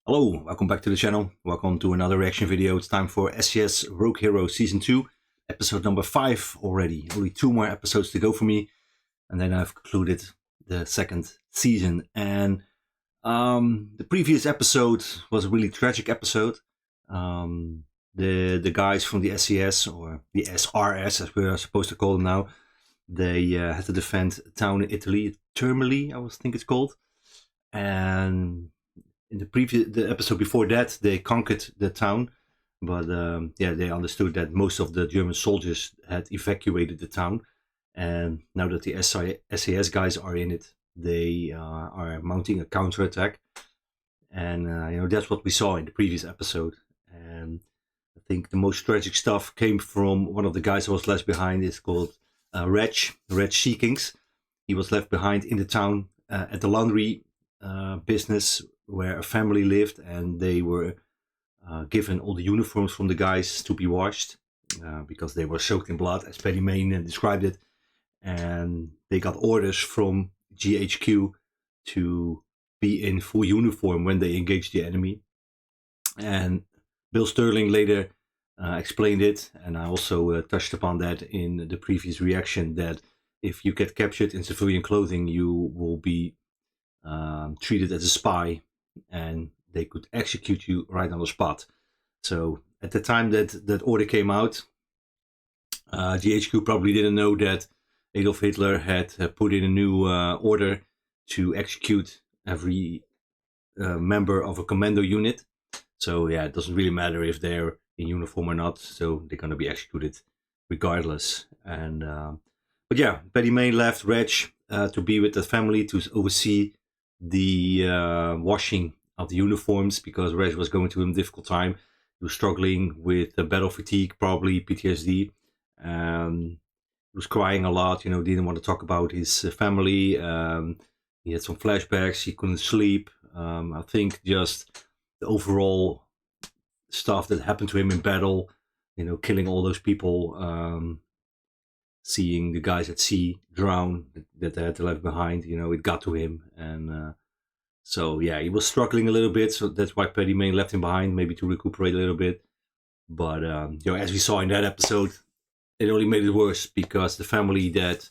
Hello, welcome back to the channel. Welcome to another reaction video. It's time for SAS Rogue Hero Season 2, episode number 5 already. Only 2 more episodes to go for me, and then I've concluded the second season. And the previous episode was a really tragic episode. The guys from the SAS, or the SRS as we're supposed to call them now, they had to defend a town in Italy, Termoli, I think it's called. And in the episode before that, they conquered the town, but they understood that most of the German soldiers had evacuated the town, and now that the SAS guys are in it, they are mounting a counterattack, and that's what we saw in the previous episode. And I think the most tragic stuff came from one of the guys who was left behind. It's called Reg Seekings. He was left behind in the town at the laundry business where a family lived, and they were given all the uniforms from the guys to be washed because they were soaked in blood, as Paddy Mayne described it. And they got orders from GHQ to be in full uniform when they engaged the enemy. And Bill Sterling later explained it, and I also touched upon that in the previous reaction, that if you get captured in civilian clothing, you will be treated as a spy, and they could execute you right on the spot. So at the time that order came out, GHQ probably didn't know that Adolf Hitler had put in a new order to execute every member of a commando unit. So yeah, it doesn't really matter if they're in uniform or not, so they're going to be executed regardless. And but yeah, Paddy Mayne left Reg to be with the family to oversee the washing of the uniforms, because Reg was going through a difficult time. He was struggling with battle fatigue, probably PTSD. He was crying a lot, didn't want to talk about his family. He had some flashbacks, he couldn't sleep. I think just the overall stuff that happened to him in battle, killing all those people, seeing the guys at sea drown that they had to leave behind, it got to him. And so yeah, he was struggling a little bit, so that's why Paddy Mayne left him behind, maybe to recuperate a little bit. But as we saw in that episode, it only made it worse, because the family that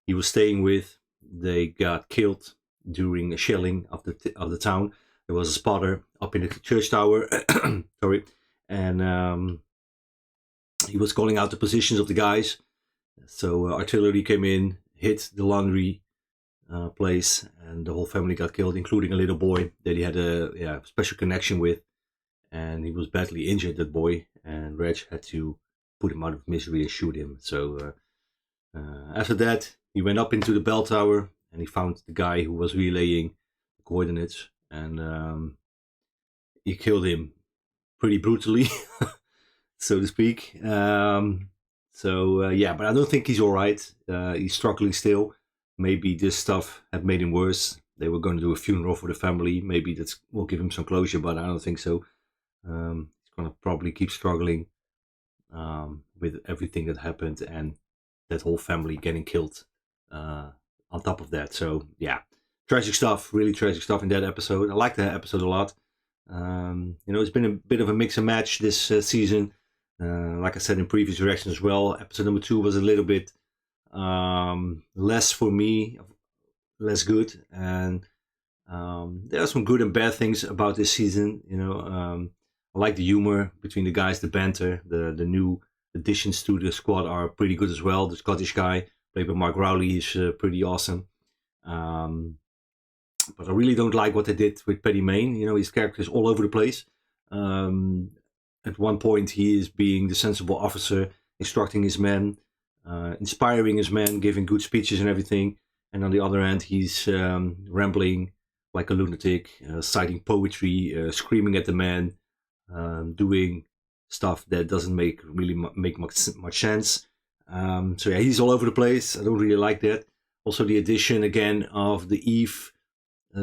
he was staying with, they got killed during a shelling of the town. There was a spotter up in the church tower, sorry, and he was calling out the positions of the guys. So artillery came in, hit the laundry place, and the whole family got killed, including a little boy that he had a special connection with, and he was badly injured, that boy, and Reg had to put him out of misery and shoot him. So after that, he went up into the bell tower, and he found the guy who was relaying the coordinates, and he killed him pretty brutally, so to speak. Yeah, but I don't think he's all right. He's struggling still. Maybe this stuff had made him worse. They were going to do a funeral for the family. Maybe that will give him some closure, but I don't think so. He's going to probably keep struggling with everything that happened, and that whole family getting killed on top of that. So yeah, tragic stuff, really tragic stuff in that episode. I like that episode a lot. It's been a bit of a mix and match this season. Like I said in previous reactions as well, episode number 2 was a little bit less for me, less good, and there are some good and bad things about this season. I like the humor between the guys, the banter, the new additions to the squad are pretty good as well. The Scottish guy played by Mark Rowley is pretty awesome. But I really don't like what they did with Paddy Mayne. His character is all over the place. At one point, he is being the sensible officer, instructing his men, inspiring his men, giving good speeches and everything. And on the other hand, he's rambling like a lunatic, citing poetry, screaming at the men, doing stuff that doesn't make much sense. So yeah, he's all over the place. I don't really like that. Also, the addition again of the Eve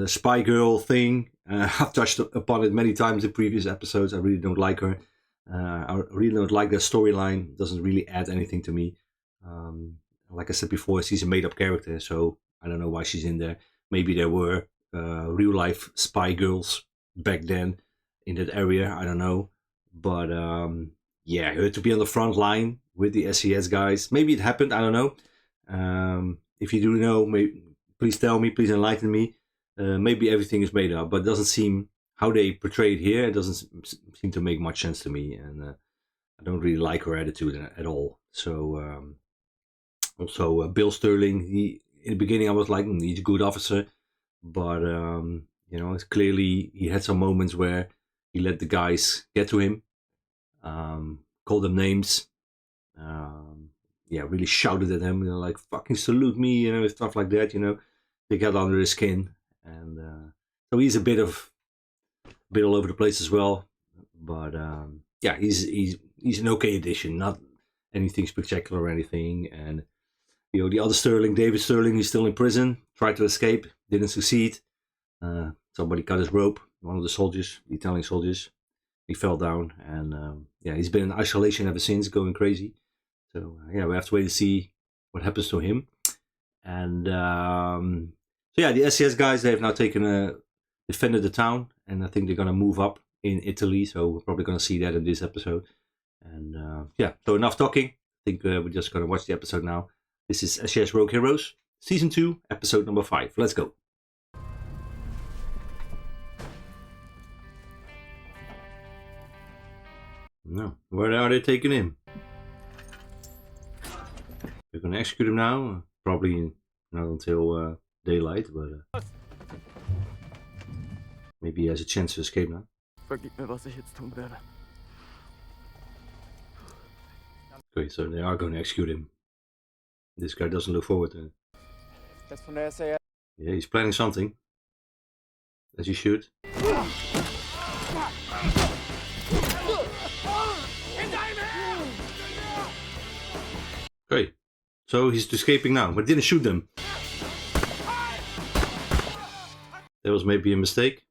spy girl thing. I've touched upon it many times in previous episodes. I really don't like her. I really don't like that storyline. It doesn't really add anything to me. Like I said before, she's a made-up character, so I don't know why she's in there. Maybe there were real-life spy girls back then, in that area. I don't know, but yeah, he had to be on the front line with the SAS guys. Maybe it happened. I don't know. If you do know, please tell me. Please enlighten me. Maybe everything is made up, but it doesn't seem how they portray it here. It doesn't seem to make much sense to me, and I don't really like her attitude at all. So also Bill Sterling. In the beginning I was like, he's a good officer, but you know, it's clearly he had some moments where he let the guys get to him, called them names, yeah, really shouted at him, you know, like fucking salute me, you know, stuff like that. You know, they got under his skin, and so he's a bit all over the place as well. But yeah, he's an okay addition, not anything spectacular or anything. And you know, the other Sterling, David Sterling, he's still in prison, tried to escape, didn't succeed. Somebody cut his rope, one of the soldiers, the Italian soldiers. He fell down, and yeah, he's been in isolation ever since, going crazy. So yeah, we have to wait to see what happens to him. And so yeah, the SAS guys, they have now defended the town, and I think they're gonna move up in Italy. So we're probably gonna see that in this episode. And yeah, so enough talking. I think we're just gonna watch the episode now. This is SAS Rogue Heroes, Season 2, Episode number 5. Let's go. No, where are they taking him? They're gonna execute him now. Probably not until daylight, but maybe he has a chance to escape now. Vergib mir, was ich jetzt tun werde. Okay, so they are going to execute him. This guy doesn't look forward to it. Das von der SAS. Yeah, he's planning something. As he should. Okay, so he's escaping now, but didn't shoot them. That was maybe a mistake.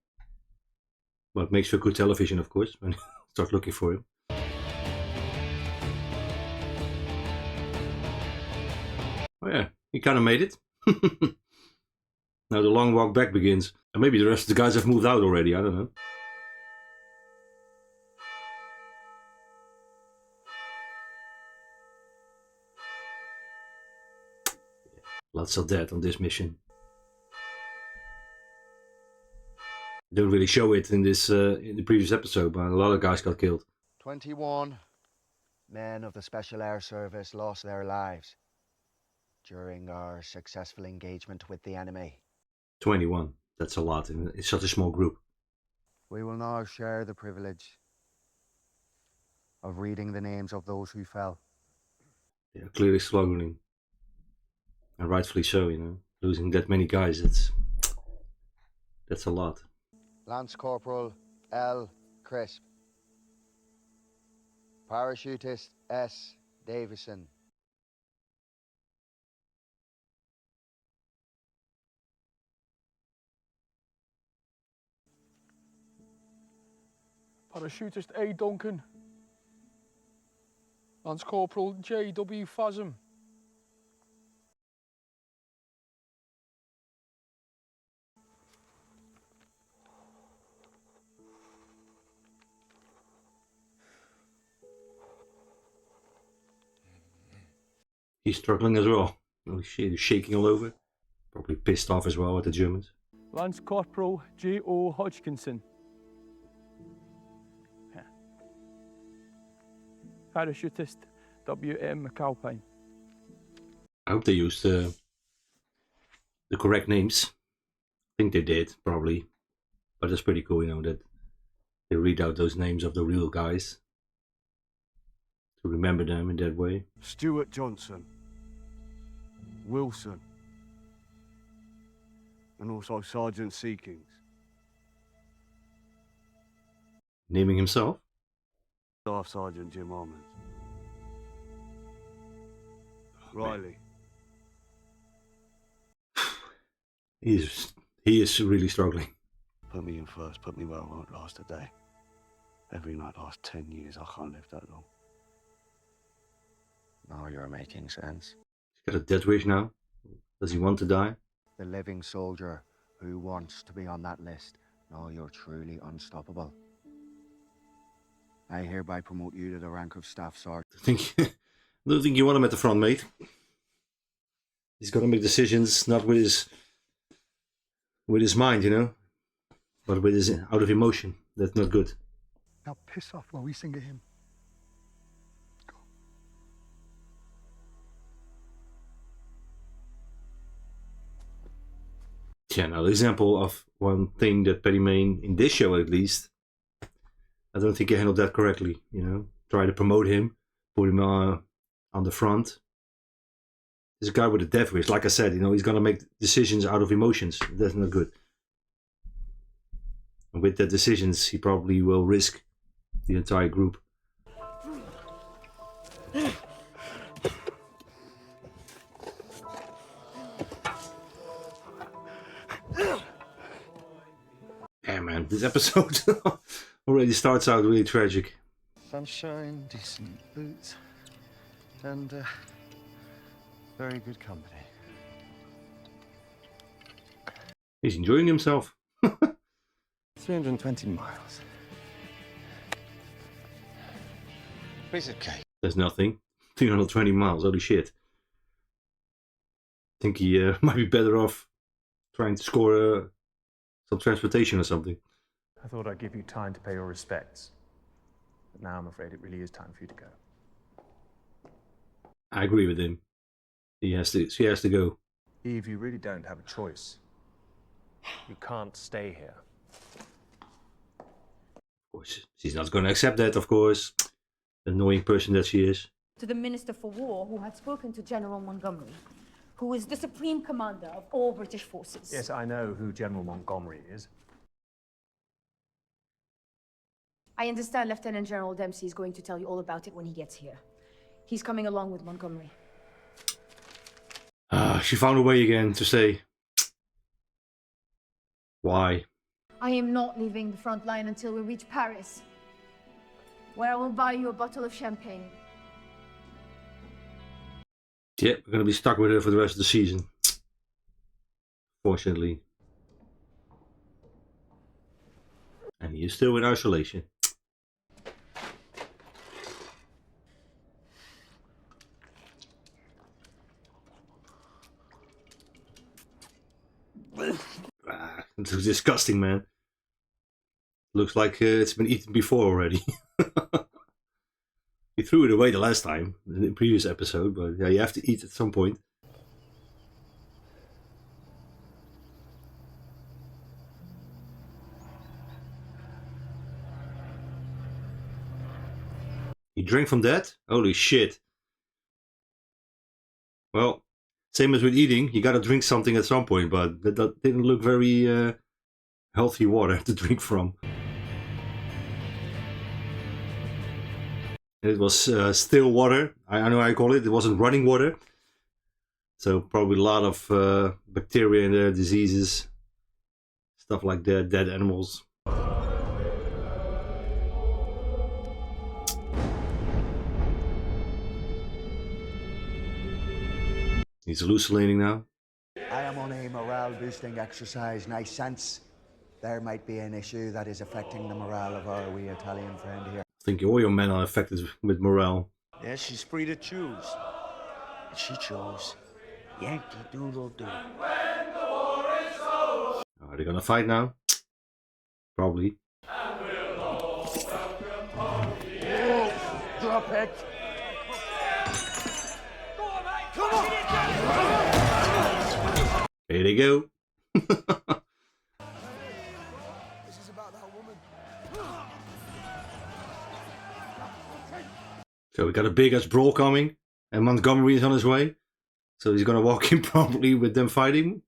But makes for good television, of course, when you start looking for him. Oh yeah, he kind of made it. Now the long walk back begins. And maybe the rest of the guys have moved out already, I don't know. Lots of dead on this mission. Don't really show it in this in the previous episode, but a lot of guys got killed. 21 men of the Special Air Service lost their lives during our successful engagement with the enemy. 21. That's a lot. It's such a small group. We will now share the privilege of reading the names of those who fell. Yeah, clearly struggling. And rightfully so, you know. Losing that many guys, that's a lot. Lance Corporal L. Crisp. Parachutist S. Davison. Parachutist A. Duncan. Lance Corporal J.W. Phasm. He's struggling as well. Holy shit, he's shaking all over. Probably pissed off as well at the Germans. Lance Corporal J.O. Hodgkinson. Parachutist W.M. McAlpine. I hope they used the correct names. I think they did, probably. But it's pretty cool, you know, that they read out those names of the real guys. To remember them in that way. Stuart Johnson, Wilson, and also Sergeant Seekings. Naming himself? Staff Sergeant Jim Armand. Riley. He is really struggling. Put me in first, put me where I won't last a day. Every night last 10 years, I can't live that long. Now you're making sense. He's got a death wish now. Does he want to die? The living soldier who wants to be on that list. Now you're truly unstoppable. I hereby promote you to the rank of Staff Sergeant. I don't think you want him at the front, mate. He's got to make decisions not with his mind, you know, but with his out of emotion. That's not good. Now piss off while we sing a hymn. Go. Yeah, now the example of one thing that Paddy Mayne, in this show at least, I don't think he handled that correctly, you know. Try to promote him, put him on the front. This guy with a death wish, like I said, you know, he's gonna make decisions out of emotions. That's not good. And with the decisions, he probably will risk the entire group. Yeah, man, this episode already starts out really tragic. Sunshine, decent boots, and very good company. He's enjoying himself. 320 miles. Piece of cake. That's nothing. 320 miles, holy shit. I think he might be better off trying to score some transportation or something. I thought I'd give you time to pay your respects. But now I'm afraid it really is time for you to go. I agree with him. She has to go. Eve, you really don't have a choice. You can't stay here. Of course, she's not going to accept that, of course. Annoying person that she is. To the Minister for War, who had spoken to General Montgomery, who is the supreme commander of all British forces. Yes, I know who General Montgomery is. I understand Lieutenant General Dempsey is going to tell you all about it when he gets here. He's coming along with Montgomery. She found a way again to say, why? I am not leaving the front line until we reach Paris, where I will buy you a bottle of champagne. Yeah, we're going to be stuck with her for the rest of the season. Fortunately. And he is still in isolation. It's disgusting, man. Looks like it's been eaten before already. He threw it away the last time, in the previous episode, but yeah, you have to eat at some point. He drank from that? Holy shit. Well, same as with eating, you gotta drink something at some point, but that didn't look very healthy water to drink from. It was still water. I know how I call it. It wasn't running water. So probably a lot of bacteria in there, diseases, stuff like that, dead animals. He's hallucinating now. I am on a morale-boosting exercise. Nice sense. There might be an issue that is affecting the morale of our wee Italian friend here. I think all your men are affected with morale. Yeah, she's free to choose. And she chose Yankee Doodle Doo. Are they gonna fight now? Probably. Drop it! Here they go. So we got a big ass brawl coming, and Montgomery is on his way. So he's gonna walk in probably with them fighting.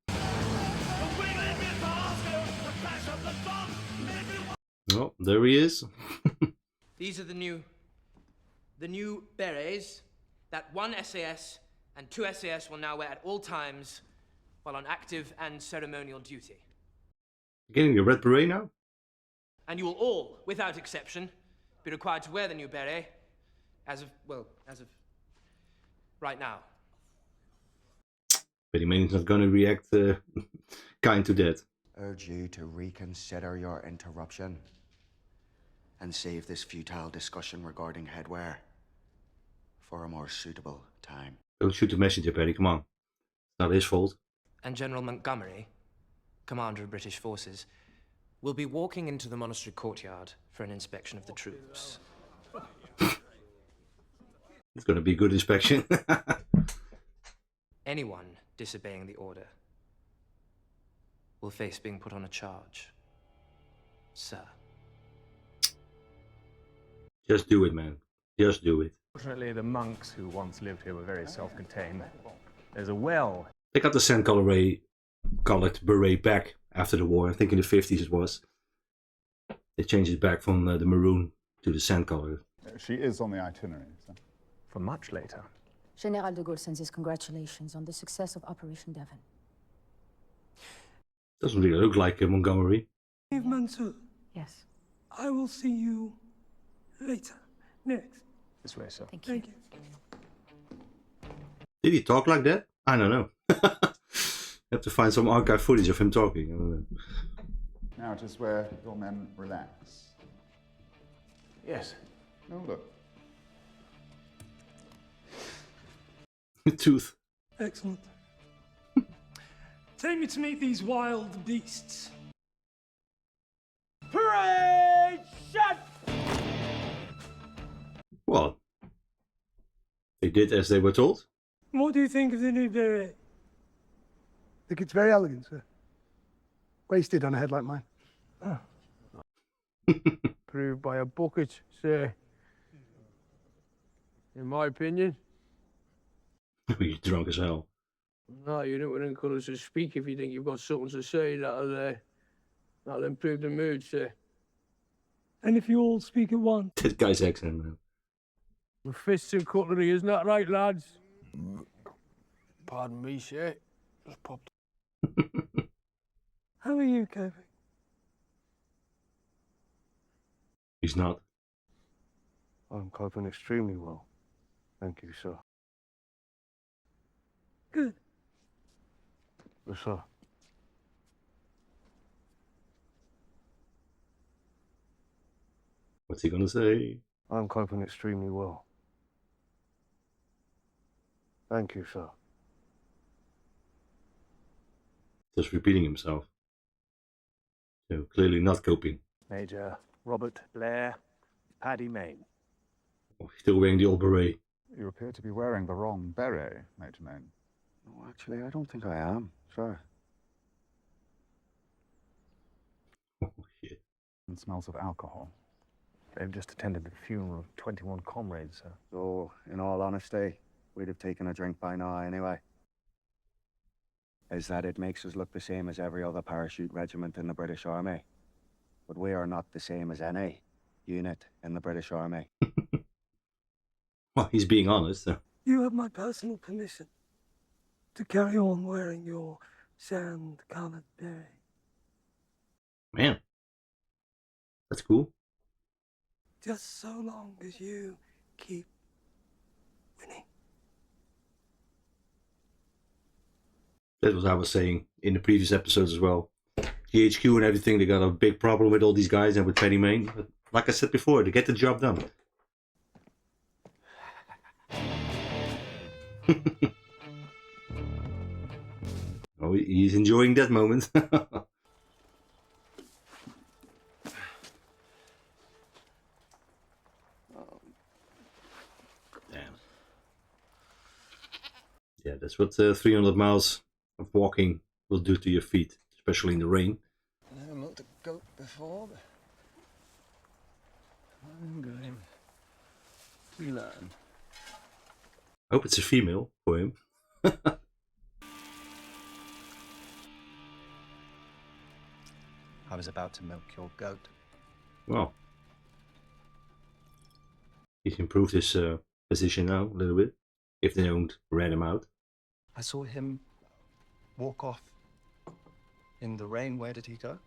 Oh, there he is. These are the new berets that one SAS and two SAS will now wear at all times while on active and ceremonial duty. Getting the red beret now? And you will all, without exception, be required to wear the new beret as of right now. But he means not gonna react kind to that. Urge you to reconsider your interruption. and save this futile discussion regarding headwear for a more suitable time. Don't shoot the messenger, Paddy. Come on. It's not his fault. And General Montgomery, commander of British forces, will be walking into the monastery courtyard for an inspection of the troops. It's going to be a good inspection. Anyone disobeying the order will face being put on a charge, sir. Just do it, man. Just do it. Fortunately, the monks who once lived here were very self-contained. There's a well. They got the sand-colored beret back after the war. I think in the 50s it was. They changed it back from the maroon to the sand color. She is on the itinerary. So. For much later. General de Gaulle sends his congratulations on the success of Operation Devon. Doesn't really look like Montgomery. Mansour, Yes. I will see you later. Next. This way, sir. Thank you. Thank you. Did he talk like that? I don't know. Have to find some archive footage of him talking. I don't know. Now it is where your men relax. Yes. Oh, look. Tooth. Excellent. Take me to meet these wild beasts. Parade! Shut! Well, they did as they were told. What do you think of the new beret? I think it's very elegant, sir. Wasted on a head like mine. Proved by a bucket, sir. In my opinion. You're drunk as hell. No, you don't encourage us to speak if you think you've got something to say that'll improve the mood, sir. And if you all speak at once. That guy's accent, man. With fists and cutlery, isn't that right, lads? Pardon me, sir. Just popped. How are you coping? He's not. I'm coping extremely well. Thank you, sir. Good. Yes, sir. What's he gonna say? I'm coping extremely well. Thank you, sir. Just repeating himself. So clearly not coping. Major Robert Blair, Paddy Main. Oh, he's still wearing the old beret. You appear to be wearing the wrong beret, Major Main. No, actually, I don't think I am, sir. Oh, shit. It smells of alcohol. They've just attended the funeral of 21 comrades, sir. So, in all honesty, we'd have taken a drink by now anyway. Is that it makes us look the same as every other parachute regiment in the British Army. But we are not the same as any unit in the British Army. Well, he's being honest. So. You have my personal permission to carry on wearing your sand-colored beret. Man. That's cool. Just so long as you keep winning. That's what I was saying in the previous episodes as well. GHQ and everything, they got a big problem with all these guys and with Paddy Main. But like I said before, they get the job done. Oh, he's enjoying that moment. Damn. Yeah, that's what 300 miles of walking will do to your feet, especially in the rain. I never milked a goat before, but I'm going to learn. I hope it's a female for him. I was about to milk your goat. Well, he's improved his position now a little bit, if they don't rat him out. I saw him walk off in the rain. Where did he go?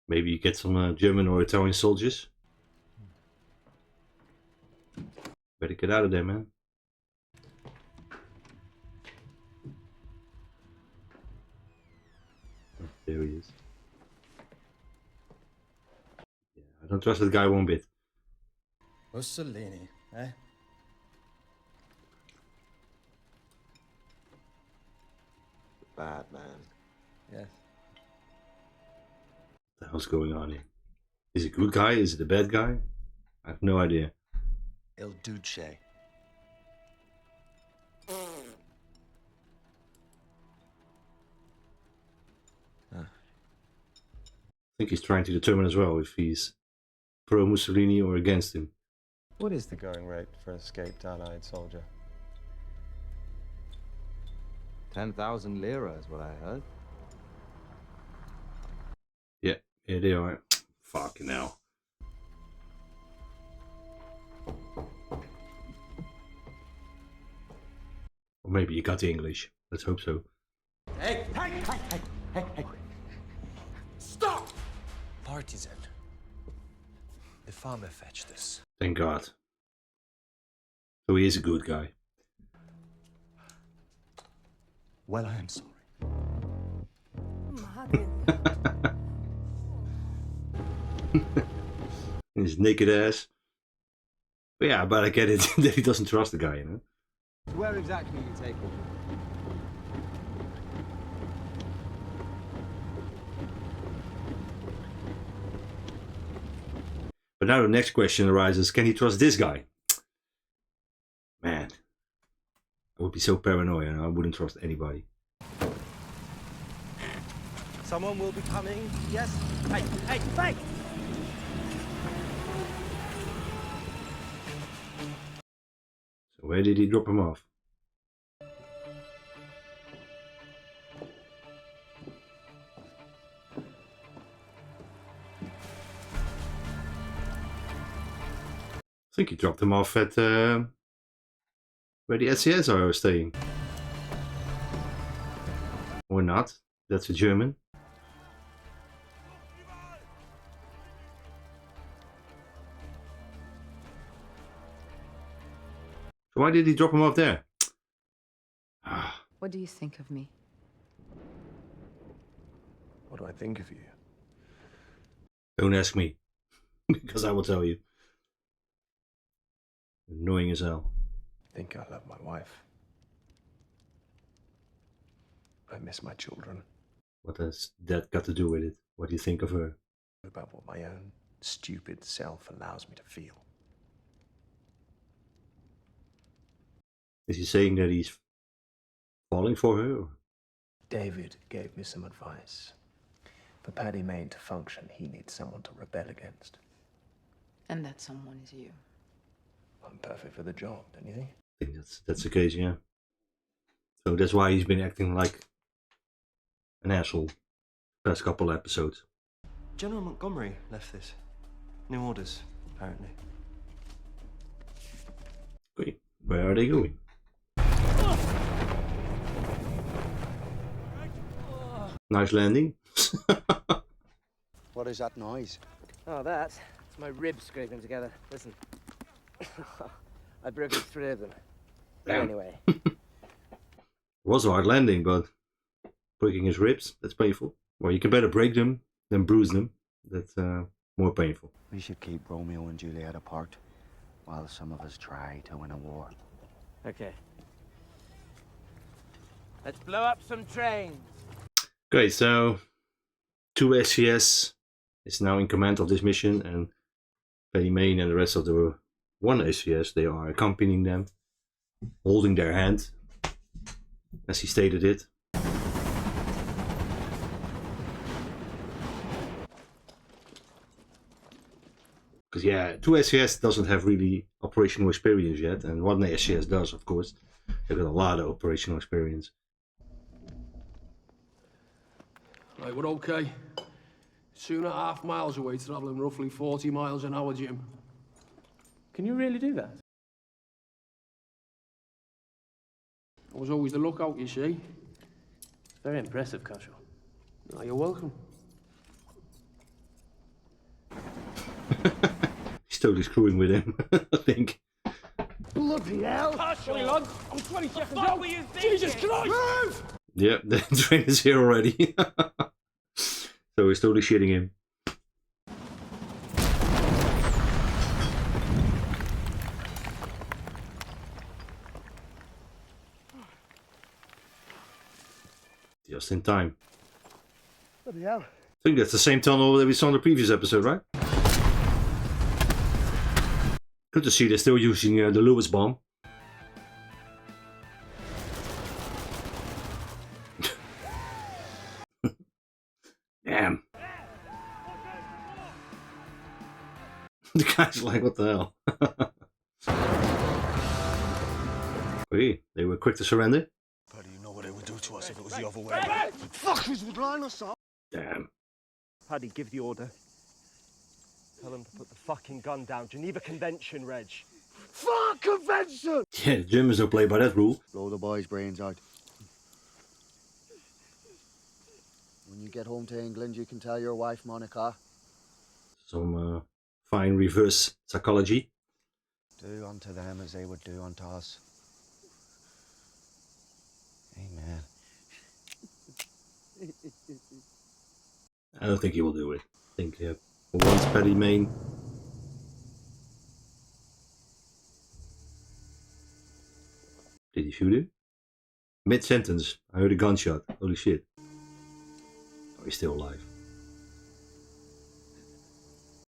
Maybe you get some German or Italian soldiers. Better get out of there, man. Oh, there he is. I don't trust that guy one bit. Mussolini, eh? Bad man. Yes. What the hell's going on here? Is it a good guy? Is it a bad guy? I have no idea. Il Duce. I think he's trying to determine as well if he's pro Mussolini or against him. What is the going rate for an escaped Allied soldier? 10,000 lira is what I heard. Yeah, here they are. Fucking hell. Or maybe you got the English. Let's hope so. Hey! Stop! Partisan. The farmer fetched this. Thank God. So he is a good guy. Well, I am sorry. His naked ass. But yeah, but I get it that he doesn't trust the guy, you know? Where exactly are you taking? But now the next question arises, can he trust this guy? Man, I would be so paranoid and I wouldn't trust anybody. Someone will be coming. Yes? Hey! Hey! So where did he drop him off? I think he dropped him off at where the SAS are staying. Or not. That's a German. So why did he drop him off there? What do you think of me? What do I think of you? Don't ask me. Because I will tell you. Annoying as hell. I think I love my wife. I miss my children. What has that got to do with it? What do you think of her? About what my own stupid self allows me to feel. Is he saying that he's falling for her? Or? David gave me some advice. For Paddy Mayne to function, he needs someone to rebel against. And that someone is you. I'm perfect for the job, don't you think? I think that's the case, yeah. So that's why he's been acting like an asshole the past couple episodes. General Montgomery left this. New orders, apparently. Wait, where are they going? Nice landing. What is that noise? Oh, it's my ribs scraping together. Listen. I broken 3 of them. Damn. Anyway. It was a hard landing, but breaking his ribs, that's painful. Well, you can better break them than bruise them. That's more painful. We should keep Romeo and Juliet apart while some of us try to win a war. Okay. Let's blow up some trains. Okay, so 2 SCS is now in command of this mission, and Paddy Mayne and the rest of the 1 SCS, they are accompanying them, holding their hand, as he stated it. Because yeah, 2 SCS doesn't have really operational experience yet, and 1 SCS does, of course. They've got a lot of operational experience. Right, we're okay. 2.5 miles away, travelling roughly 40 miles an hour, Jim. Can you really do that? I was always the lookout, you see. Very impressive, Casual. Oh, you're welcome. He's totally screwing with him, I think. Bloody hell! Sorry, lad. I'm 20 seconds out. Jesus Christ! Move! Yep, the train is here already. So he's totally shitting him. Just in time. Bloody hell. I think that's the same tunnel that we saw in the previous episode, right? Good to see they're still using the Lewis bomb. Damn. The guy's like, what the hell? Wait, they were quick to surrender? How do you know what they would do to us if it was the other way? Fuckers would line us up! Damn. Paddy, give the order. Tell them to put the fucking gun down. Geneva Convention, Reg. Fuck convention! Yeah, the Germans don't play by that rule. Blow the boys' brains out. When you get home to England, you can tell your wife, Monica. Some fine reverse psychology. Do unto them as they would do unto us. Amen. I don't think he will do it. I think once Paddy Main. Did he shoot him? Mid-sentence, I heard a gunshot. Holy shit. Oh, he's still alive.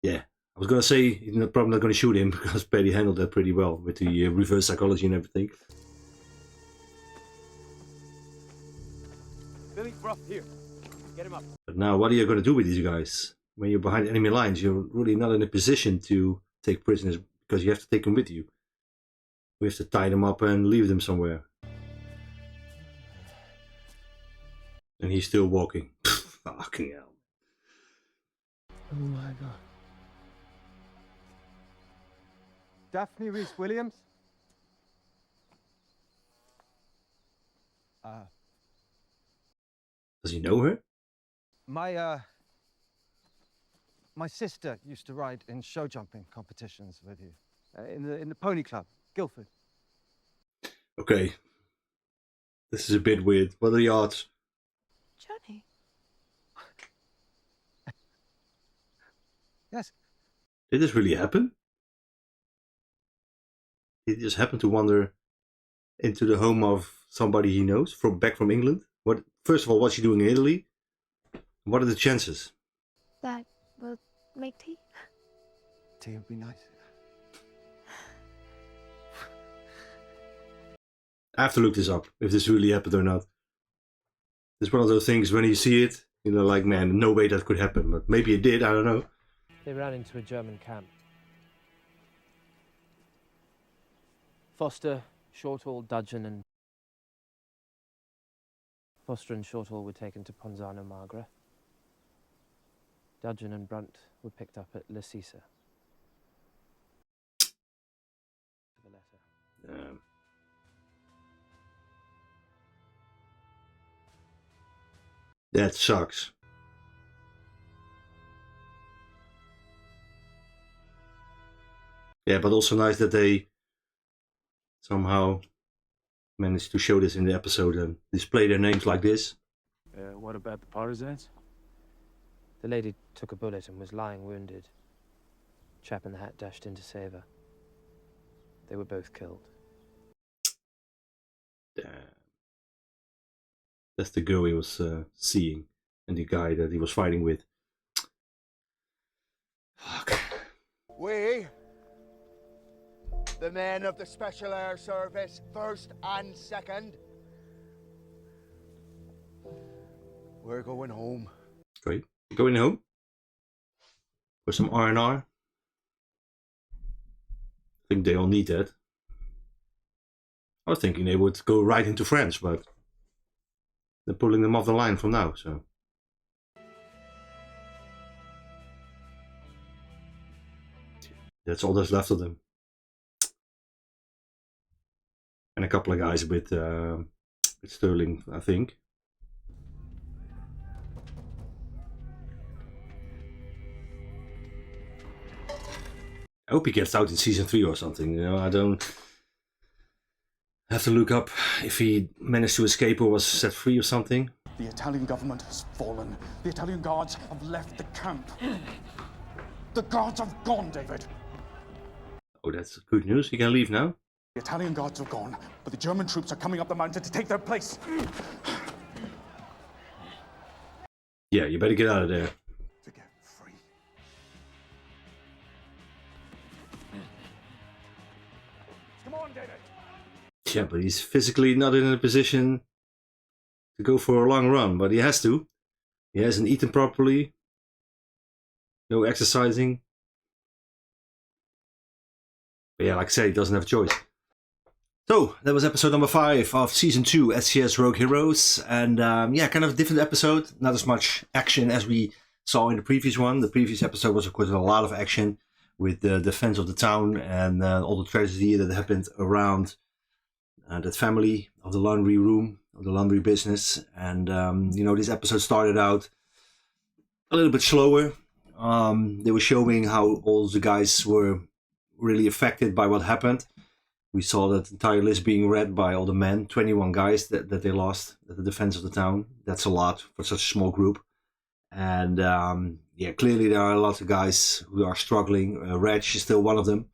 Yeah, I was gonna say he's probably not gonna shoot him because Paddy handled that pretty well with the reverse psychology and everything. Billy, we're up here. Get him up. But now, what are you gonna do with these guys? When you're behind enemy lines, you're really not in a position to take prisoners because you have to take them with you. We have to tie them up and leave them somewhere. And he's still walking. Fucking hell. Oh my god. Daphne Reese Williams? Does he know her? My sister used to ride in show jumping competitions with you. In the pony club, Guildford. Okay. This is a bit weird. What are the odds? Johnny. Yes. Did this really happen? Did he just happen to wander into the home of somebody he knows back from England? What? First of all, what's he doing in Italy? What are the chances? That will make tea. Tea would be nice. I have to look this up, if this really happened or not. It's one of those things when you see it, you know, like, man, no way that could happen. But maybe it did, I don't know. They ran into a German camp. Foster, Shortall, Dudgeon and Shortall were taken to Ponzano Magra. Dudgeon and Brunt were picked up at La Sisa. That sucks. Yeah, but also nice that they somehow managed to show this in the episode and display their names like this. What about the partisans? The lady took a bullet and was lying wounded. Chap in the hat dashed in to save her. They were both killed. Damn. That's the girl he was seeing and the guy that he was fighting with. Fuck. We, the men of the Special Air Service, 1st and 2nd, we're going home. Great. Going home? For some R&R? I think they all need that. I was thinking they would go right into France, but they're pulling them off the line from now, so. That's all that's left of them. And a couple of guys with Sterling, I think. I hope he gets out in season 3 or something, you know, I don't have to look up if he managed to escape or was set free or something. The Italian government has fallen. The Italian guards have left the camp. The guards have gone, David. Oh, that's good news. You can leave now. The Italian guards have gone, but the German troops are coming up the mountain to take their place. Yeah, you better get out of there. To get free. Come on, David. Yeah, but he's physically not in a position to go for a long run, but he has to. He hasn't eaten properly. No exercising. But yeah, like I said, he doesn't have a choice. So, that was episode number 5 of Season 2, SAS Rogue Heroes. And yeah, kind of a different episode. Not as much action as we saw in the previous one. The previous episode was, of course, a lot of action with the defense of the town and all the tragedy that happened around that family of the laundry room, of the laundry business. And, you know, this episode started out a little bit slower. They were showing how all the guys were really affected by what happened. We saw that entire list being read by all the men, 21 guys that they lost at the defense of the town. That's a lot for such a small group. And yeah, clearly there are a lot of guys who are struggling. Reg is still one of them.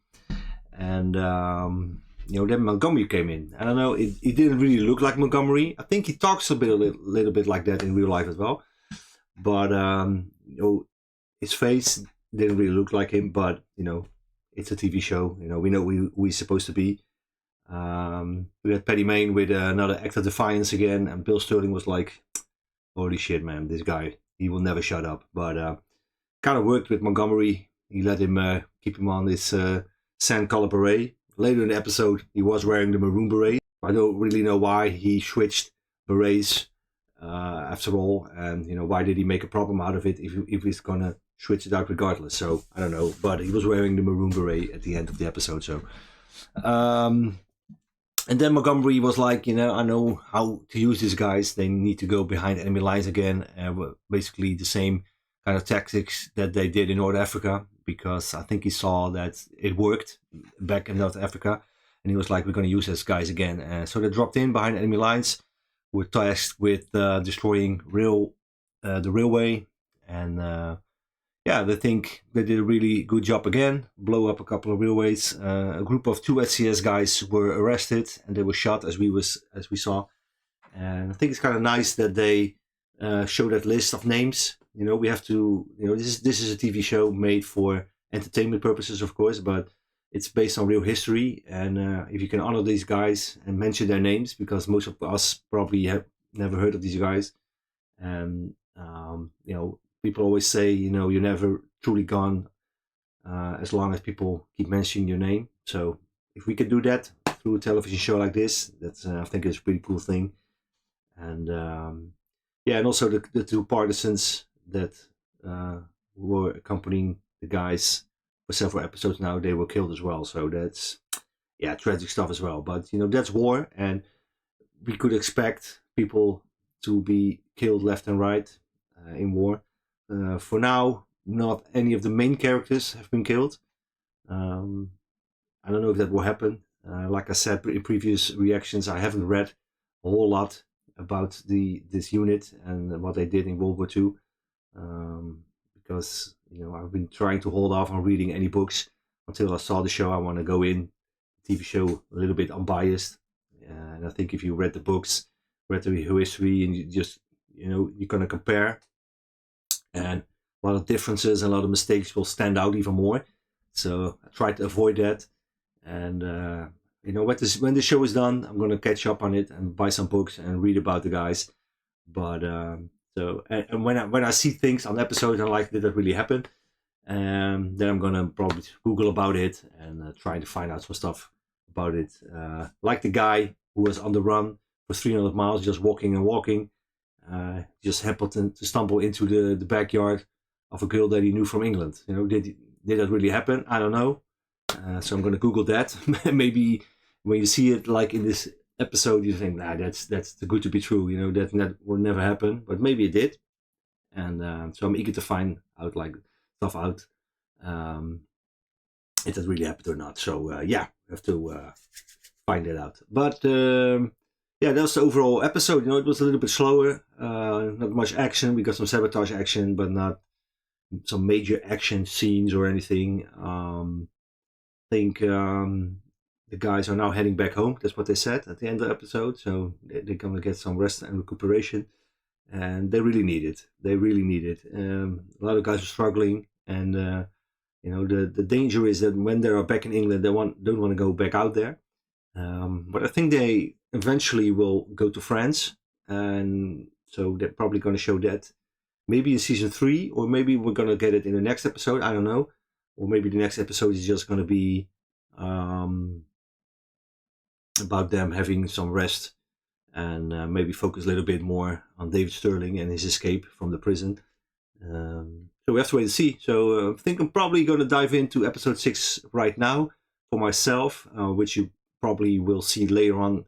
And you know, then Montgomery came in. I don't know, it didn't really look like Montgomery. I think he talks a little bit like that in real life as well. But you know, his face didn't really look like him. But you know, it's a TV show. You know, we know who he's supposed to be. We had Paddy Mayne with another act of defiance again, and Bill Sterling was like, "Holy shit, man! This guy, he will never shut up." But kind of worked with Montgomery. He let him keep him on this sand color beret. Later in the episode, he was wearing the maroon beret. I don't really know why he switched berets after all, and you know, why did he make a problem out of it if he's gonna switch it out regardless? So I don't know, but he was wearing the maroon beret at the end of the episode. So and then Montgomery was like, you know, I know how to use these guys. They need to go behind enemy lines again. Basically the same kind of tactics that they did in North Africa, because I think he saw that it worked back in North Africa, and he was like, we're going to use these guys again. So they dropped in behind enemy lines. Were tasked with destroying the railway, and yeah, they think they did a really good job again, blow up a couple of railways. A group of 2 SAS guys were arrested, and they were shot as we saw. And I think it's kind of nice that they show that list of names. You know, we have to, you know, this is a TV show made for entertainment purposes, of course, but it's based on real history. And if you can honor these guys and mention their names, because most of us probably have never heard of these guys. And, you know, people always say, you know, you're never truly gone as long as people keep mentioning your name. So if we can do that through a television show like this, that's I think it's a pretty cool thing. And yeah, and also the 2 partisans that were accompanying the guys for several episodes now, they were killed as well. So that's, yeah, tragic stuff as well. But, you know, that's war, and we could expect people to be killed left and right in war. For now, not any of the main characters have been killed. I don't know if that will happen. Like I said in previous reactions, I haven't read a whole lot about this unit and what they did in World War II, because, you know, I've been trying to hold off on reading any books until I saw the show. I want to go in the TV show a little bit unbiased, and I think if you read the books, read the history, and you just, you know, you're gonna compare, and a lot of differences and a lot of mistakes will stand out even more. So I try to avoid that. And you know, when the show is done, I'm gonna catch up on it and buy some books and read about the guys. But so and when I see things on episodes, I'm like, did that really happen? Then I'm gonna probably Google about it and try to find out some stuff about it. Like the guy who was on the run for 300 miles, just walking and walking. Just happened to stumble into the backyard of a girl that he knew from England. You know, did that really happen? I don't know. So I'm going to Google that. Maybe when you see it like in this episode, you think, nah, that's too good to be true. You know, that will never happen. But maybe it did. And so I'm eager to find out like stuff out if that really happened or not. So yeah, I have to find it out. But yeah, that was the overall episode. You know, it was a little bit slower. Not much action. We got some sabotage action, but not some major action scenes or anything. I think the guys are now heading back home. That's what they said at the end of the episode. So they're going to get some rest and recuperation. and they really need it. They really need it. A lot of guys are struggling, and you know, the danger is that when they are back in England, they don't want to go back out there. But I think they eventually will go to France, and so they're probably going to show that maybe in season 3, or maybe we're going to get it in the next episode. I don't know. Or maybe the next episode is just going to be about them having some rest, and maybe focus a little bit more on David Sterling and his escape from the prison. So we have to wait and see. So I think I'm probably going to dive into episode 6 right now for myself, which you probably will see later on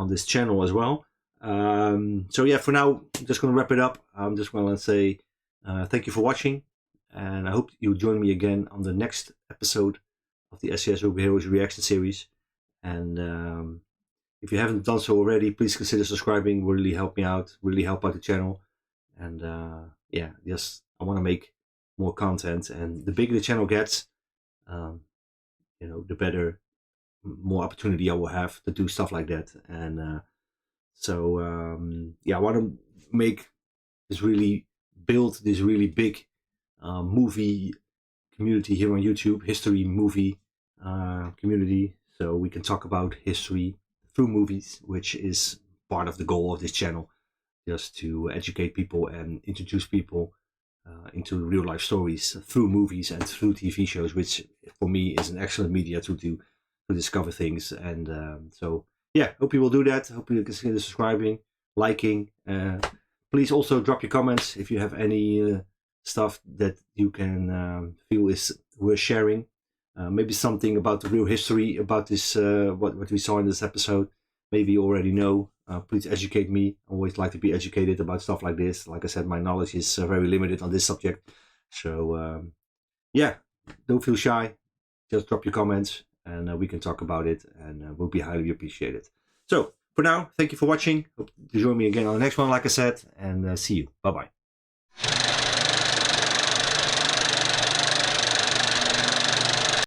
this channel as well. So yeah, for now, I'm just going to wrap it up. I'm just going to say thank you for watching, and I hope you'll join me again on the next episode of the SAS Rugby Heroes reaction series. And if you haven't done so already, please consider subscribing. Will really help me out, really help out the channel. And yeah, just I want to make more content, and the bigger the channel gets, you know, the better, more opportunity I will have to do stuff like that. And so yeah, I want to make this build this really big movie community here on YouTube, history movie community, so we can talk about history through movies, which is part of the goal of this channel, just to educate people and introduce people into real life stories through movies and through TV shows, which for me is an excellent media to discover things. And so yeah, hope you will do that. Hope you consider subscribing, liking. Please also drop your comments if you have any stuff that you can feel is worth sharing. Maybe something about the real history about this, what we saw in this episode. Maybe you already know. Please educate me. I always like to be educated about stuff like this. Like I said, my knowledge is very limited on this subject. So yeah, don't feel shy. Just drop your comments, and we can talk about it, and will be highly appreciated. So for now, thank you for watching. Hope to join me again on the next one, like I said, and see you. Bye bye.